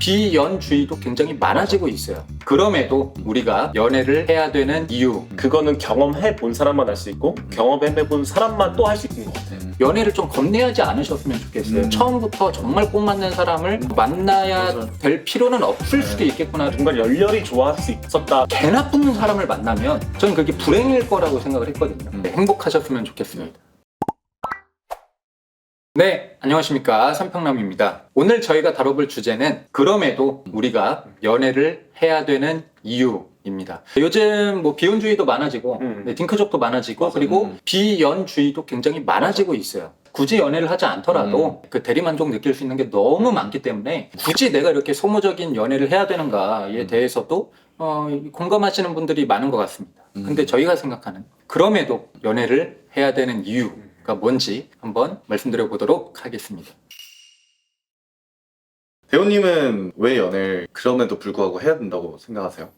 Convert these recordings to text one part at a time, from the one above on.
비연주의도 굉장히 많아지고 있어요. 그럼에도 우리가 연애를 해야 되는 이유, 그거는 경험해 본 사람만 알 수 있고 경험해 본 사람만 또 할 수 있는 것 같아. 연애를 좀 겁내하지 않으셨으면 좋겠어요. 처음부터 정말 꼭 맞는 사람을 만나야 될 필요는 없을 수도 있겠구나. 정말 열렬히 좋아할 수 있었다. 개 나쁜 사람을 만나면 저는 그게 불행일 거라고 생각을 했거든요. 행복하셨으면 좋겠습니다. 네, 안녕하십니까, 삼평남입니다. 오늘 저희가 다뤄볼 주제는 그럼에도 우리가 연애를 해야 되는 이유입니다. 요즘 뭐 비혼주의도 많아지고 딩크족도 많아지고 맞아. 그리고 비연주의도 굉장히 많아지고 있어요. 굳이 연애를 하지 않더라도 그 대리만족 느낄 수 있는 게 너무 많기 때문에 굳이 내가 이렇게 소모적인 연애를 해야 되는가에 대해서도 공감하시는 분들이 많은 것 같습니다. 근데 저희가 생각하는 그럼에도 연애를 해야 되는 이유가 뭔지 한번 말씀드려 보도록 하겠습니다. 대호님은 왜 연애를 그럼에도 불구하고 해야 된다고 생각하세요?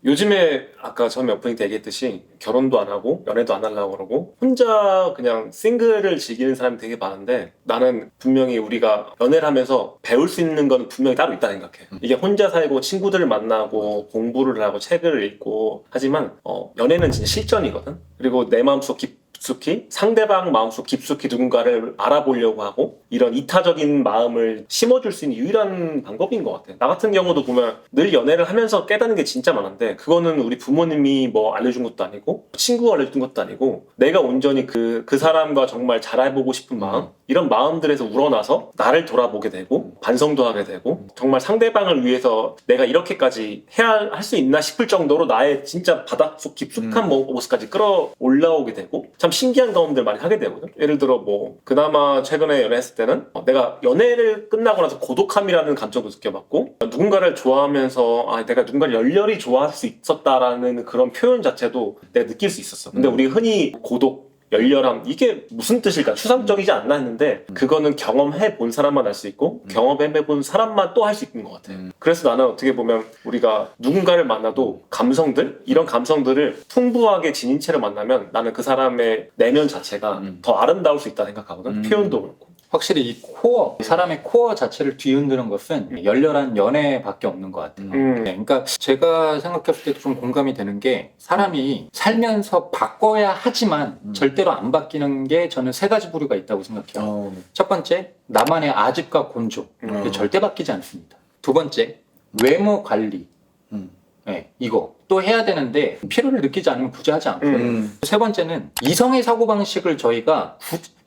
요즘에 아까 처음에 오프닝 때 얘기했듯이 결혼도 안 하고 연애도 안 하려고 그러고 혼자 그냥 싱글을 즐기는 사람이 되게 많은데 나는 분명히 우리가 연애를 하면서 배울 수 있는 건 분명히 따로 있다 생각해. 이게 혼자 살고 친구들을 만나고 공부를 하고 책을 읽고 하지만 연애는 진짜 실전이거든. 그리고 내 마음속 깊숙이 상대방 마음속 깊숙이 누군가를 알아보려고 하고 이런 이타적인 마음을 심어줄 수 있는 유일한 방법인 것 같아. 나 같은 경우도 보면 늘 연애를 하면서 깨닫는 게 진짜 많은데 그거는 우리 부모님이 뭐 알려준 것도 아니고 친구가 알려준 것도 아니고 내가 온전히 그 사람과 정말 잘해보고 싶은 마음 이런 마음들에서 우러나서 나를 돌아보게 되고 반성도 하게 되고 정말 상대방을 위해서 내가 이렇게까지 해야 할 수 있나 싶을 정도로 나의 진짜 바닷속 깊숙한 모습까지 끌어올라오게 되고 참 신기한 경험들 많이 하게 되거든. 예를 들어 뭐 그나마 최근에 연애했을 때는 내가 연애를 끝나고 나서 고독함이라는 감정도 느껴봤고 누군가를 좋아하면서 내가 누군가를 열렬히 좋아할 수 있었다라는 그런 표현 자체도 내가 느낄 수 있었어. 근데 우리 흔히 고독 열렬함 이게 무슨 뜻일까 추상적이지 않나 했는데 그거는 경험해 본 사람만 알 수 있고 경험해 본 사람만 또 할 수 있는 것 같아. 그래서 나는 어떻게 보면 우리가 누군가를 만나도 감성들 이런 감성들을 풍부하게 지닌 채로 만나면 나는 그 사람의 내면 자체가 더 아름다울 수 있다 생각하거든. 표현도 그렇고. 확실히 이 코어, 사람의 코어 자체를 뒤흔드는 것은 열렬한 연애밖에 없는 것 같아요. 네, 그러니까 제가 생각했을 때도 좀 공감이 되는 게 사람이 살면서 바꿔야 하지만 절대로 안 바뀌는 게 저는 세 가지 부류가 있다고 생각해요. 첫 번째, 나만의 아집과 곤조. 이게 절대 바뀌지 않습니다. 두 번째, 외모 관리. 네, 이거 또 해야 되는데 필요를 느끼지 않으면 굳이 하지 않고요. 세 번째는 이성의 사고방식을 저희가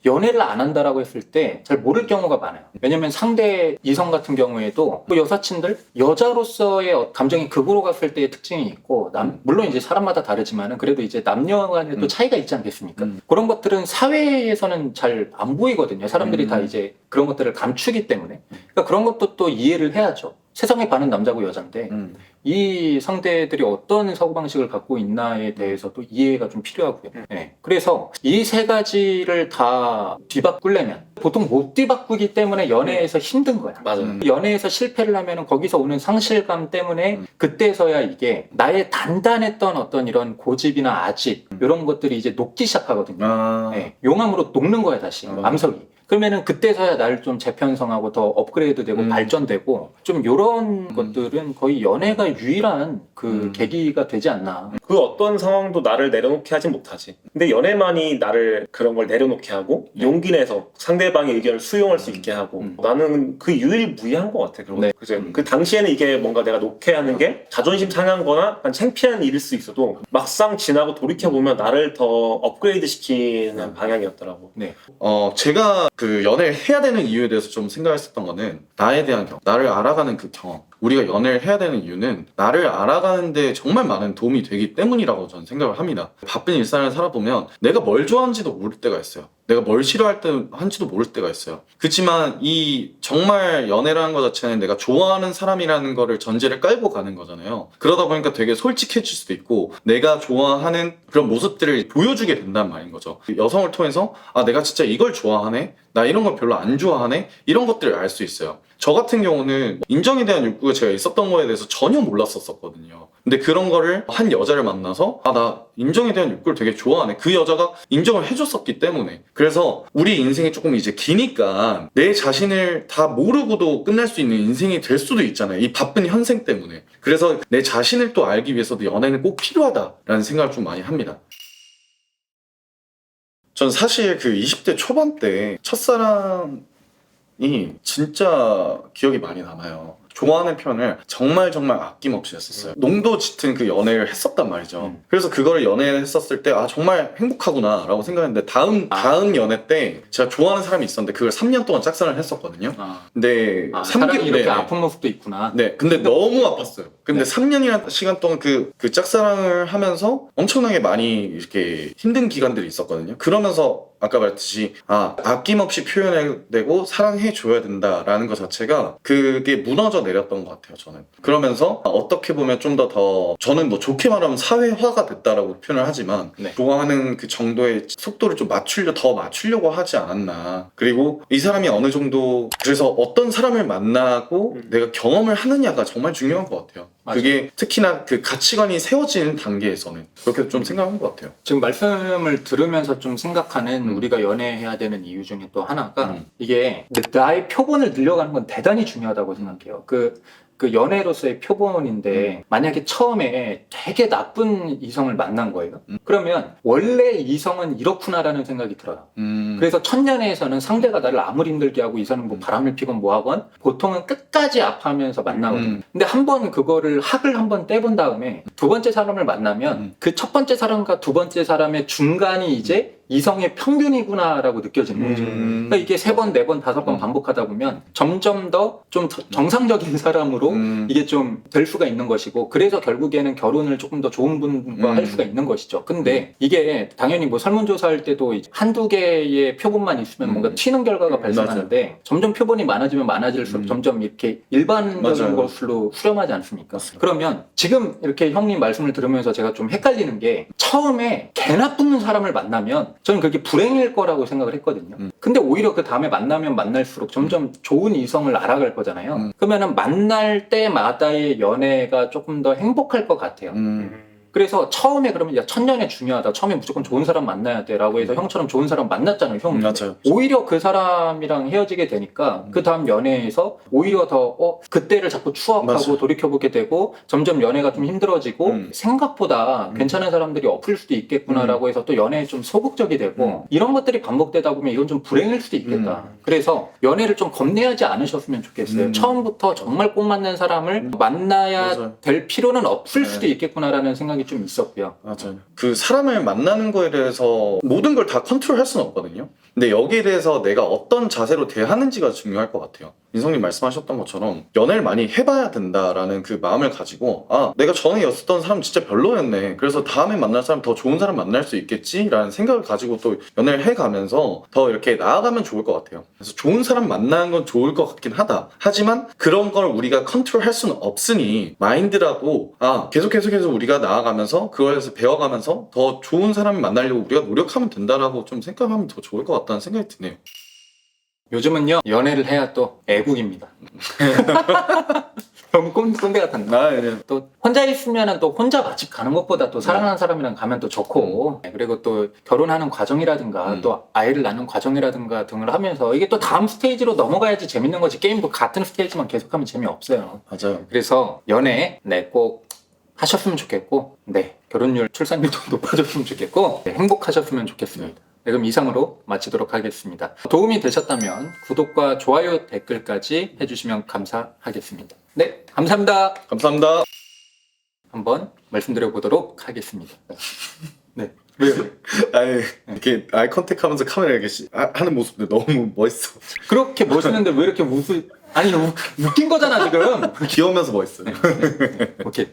연애를 안 한다라고 했을 때 잘 모를 경우가 많아요. 왜냐면 상대 이성 같은 경우에도 또 여사친들 여자로서의 감정이 극으로 갔을 때의 특징이 있고 물론 이제 사람마다 다르지만은 그래도 이제 남녀 간에도 차이가 있지 않겠습니까? 그런 것들은 사회에서는 잘 안 보이거든요. 사람들이 다 이제 그런 것들을 감추기 때문에 그러니까 그런 것도 또 이해를 해야죠. 세상에 반은 남자고 여잔데 이 상대들이 어떤 사고방식을 갖고 있나에 대해서도 이해가 좀 필요하고요. 네. 그래서 이 세 가지를 다 뒤바꾸려면 보통 못 뒤바꾸기 때문에 연애에서 힘든 거야. 맞아. 연애에서 실패를 하면 거기서 오는 상실감 때문에 그때서야 이게 나의 단단했던 어떤 이런 고집이나 아집 이런 것들이 이제 녹기 시작하거든요. 네. 용암으로 녹는 거야 다시 암석이. 그러면은 그때서야 나를 좀 재편성하고 더 업그레이드 되고 발전되고 좀 요런 것들은 거의 연애가 유일한 그 계기가 되지 않나. 그 어떤 상황도 나를 내려놓게 하진 못하지. 근데 연애만이 나를 그런 걸 내려놓게 하고 용기 내서 상대방의 의견을 수용할 수 있게 하고 나는 그 유일무이한 것 같아. 그리고 그 당시에는 이게 뭔가 내가 놓게 하는 게 자존심 상한 거나 창피한 일일 수 있어도 막상 지나고 돌이켜보면 나를 더 업그레이드 시키는 방향이었더라고. 네. 제가 그 연애를 해야 되는 이유에 대해서 좀 생각했었던 거는 나에 대한 경험, 나를 알아가는 그 경험. 우리가 연애를 해야 되는 이유는 나를 알아가는데 정말 많은 도움이 되기 때문이라고 저는 생각을 합니다. 바쁜 일상을 살아보면 내가 뭘 좋아하는지도 모를 때가 있어요. 내가 뭘 싫어한지도 모를 때가 있어요. 그렇지만 이 정말 연애라는 것 자체는 내가 좋아하는 사람이라는 거를 전제를 깔고 가는 거잖아요. 그러다 보니까 되게 솔직해질 수도 있고 내가 좋아하는 그런 모습들을 보여주게 된단 말인 거죠. 여성을 통해서 내가 진짜 이걸 좋아하네? 나 이런 걸 별로 안 좋아하네? 이런 것들을 알 수 있어요. 저 같은 경우는 인정에 대한 욕구가 제가 있었던 거에 대해서 전혀 몰랐었거든요. 근데 그런 거를 한 여자를 만나서 나 인정에 대한 욕구를 되게 좋아하네. 그 여자가 인정을 해줬었기 때문에. 그래서 우리 인생이 조금 이제 기니까 내 자신을 다 모르고도 끝날 수 있는 인생이 될 수도 있잖아요. 이 바쁜 현생 때문에. 그래서 내 자신을 또 알기 위해서도 연애는 꼭 필요하다라는 생각을 좀 많이 합니다. 전 사실 그 20대 초반 때 첫사랑이 진짜 기억이 많이 남아요. 좋아하는 표현을 정말 아낌없이 했었어요. 농도 짙은 그 연애를 했었단 말이죠. 그래서 그거를 연애를 했었을 때 정말 행복하구나 라고 생각했는데 다음 연애 때 제가 좋아하는 사람이 있었는데 그걸 3년 동안 짝사랑을 했었거든요. 근데 사람이 이렇게 네. 아픈 모습도 있구나. 네, 근데 너무 아팠어요. 근데 3년이라는 시간 동안 그 짝사랑을 하면서 엄청나게 많이 이렇게 힘든 기간들이 있었거든요. 그러면서 아까 말했듯이 아낌없이 표현해내고 사랑해줘야 된다라는 것 자체가 그게 무너져 내렸던 것 같아요. 저는 그러면서 어떻게 보면 좀 더 저는 뭐 좋게 말하면 사회화가 됐다라고 표현을 하지만 좋아하는 그 정도의 속도를 좀 더 맞추려고 하지 않았나. 그리고 이 사람이 어느 정도 그래서 어떤 사람을 만나고 내가 경험을 하느냐가 정말 중요한 것 같아요. 맞아요. 그게 특히나 그 가치관이 세워지는 단계에서는 그렇게 좀 생각한 것 같아요. 지금 말씀을 들으면서 좀 생각하는 우리가 연애해야 되는 이유 중에 또 하나가 이게 나의 표본을 늘려가는 건 대단히 중요하다고 생각해요. 그 연애로서의 표본인데 만약에 처음에 되게 나쁜 이성을 만난 거예요. 그러면 원래 이성은 이렇구나라는 생각이 들어요. 그래서 첫 연애에서는 상대가 나를 아무리 힘들게 하고 이 사람은 뭐 바람을 피건 뭐 하건 보통은 끝까지 아파하면서 만나거든요. 근데 한번 그거를 학을 한번 떼본 다음에 두 번째 사람을 만나면 그 첫 번째 사람과 두 번째 사람의 중간이 이제 이성의 평균이구나라고 느껴지는 거죠. 그러니까 이게 3번, 4번, 5번 반복하다 보면 점점 더 좀 정상적인 사람으로 이게 좀 될 수가 있는 것이고, 그래서 결국에는 결혼을 조금 더 좋은 분과 할 수가 있는 것이죠. 근데 이게 당연히 뭐 설문조사할 때도 이제 한두 개의 표본만 있으면 뭔가 튀는 결과가 발생하는데 점점 표본이 많아지면 많아질수록 점점 이렇게 일반적인 것으로 수렴하지 않습니까? 맞습니다. 그러면 지금 이렇게 형님 말씀을 들으면서 제가 좀 헷갈리는 게, 처음에 개 나쁜 사람을 만나면 저는 그게 불행일 거라고 생각을 했거든요. 근데 오히려 그 다음에 만나면 만날수록 점점 좋은 이성을 알아갈 거잖아요. 그러면은 만날 때마다의 연애가 조금 더 행복할 것 같아요. 그래서 처음에 그러면 야, 첫 연애 중요하다. 처음에 무조건 좋은 사람 만나야 돼. 라고 해서 형처럼 좋은 사람 만났잖아요, 형. 맞아요. 오히려 그 사람이랑 헤어지게 되니까 그 다음 연애에서 오히려 더 그때를 자꾸 추억하고 맞아요. 돌이켜보게 되고 점점 연애가 좀 힘들어지고 생각보다 괜찮은 사람들이 없을 수도 있겠구나라고 해서 또 연애에 좀 소극적이 되고 이런 것들이 반복되다 보면 이건 좀 불행일 수도 있겠다. 그래서 연애를 좀 겁내하지 않으셨으면 좋겠어요. 처음부터 정말 꼭 맞는 사람을 만나야 맞아요. 될 필요는 없을 수도 있겠구나라는 생각이 좀 있었고요. 맞아요. 그 사람을 만나는 거에 대해서 모든 걸 다 컨트롤할 수는 없거든요. 근데 여기에 대해서 내가 어떤 자세로 대하는지가 중요할 것 같아요. 민성님 말씀하셨던 것처럼 연애를 많이 해봐야 된다라는 그 마음을 가지고 내가 전에 였었던 사람 진짜 별로였네. 그래서 다음에 만날 사람 더 좋은 사람 만날 수 있겠지라는 생각을 가지고 또 연애를 해가면서 더 이렇게 나아가면 좋을 것 같아요. 그래서 좋은 사람 만나는 건 좋을 것 같긴 하다. 하지만 그런 걸 우리가 컨트롤할 수는 없으니 마인드라도 계속 우리가 나아가면서 그거에서 배워가면서 더 좋은 사람을 만나려고 우리가 노력하면 된다라고 좀 생각하면 더 좋을 것 같다는 생각이 드네요. 요즘은요, 연애를 해야 또 애국입니다. 너무 꼰대 같았나? 또 혼자 있으면은 또 혼자 맛집 가는 것보다 또 사랑하는 사람이랑 가면 또 좋고, 그리고 또 결혼하는 과정이라든가 또 아이를 낳는 과정이라든가 등을 하면서 이게 또 다음 스테이지로 넘어가야지 재밌는 거지, 게임도 같은 스테이지만 계속하면 재미없어요. 맞아요. 그래서 연애 꼭 하셨으면 좋겠고, 결혼율, 출산율도 높아졌으면 좋겠고, 행복하셨으면 좋겠습니다. 그럼 이상으로 마치도록 하겠습니다. 도움이 되셨다면 구독과 좋아요, 댓글까지 해주시면 감사하겠습니다. 네, 감사합니다. 감사합니다. 한번 말씀드려 보도록 하겠습니다. 네, 왜요? 이렇게 아이 컨택 하면서 카메라 이렇게 하는 모습도 너무 멋있어. 그렇게 멋있는데 왜 이렇게 아니, 웃긴 거잖아, 지금. 귀여우면서 멋있어요. 오케이.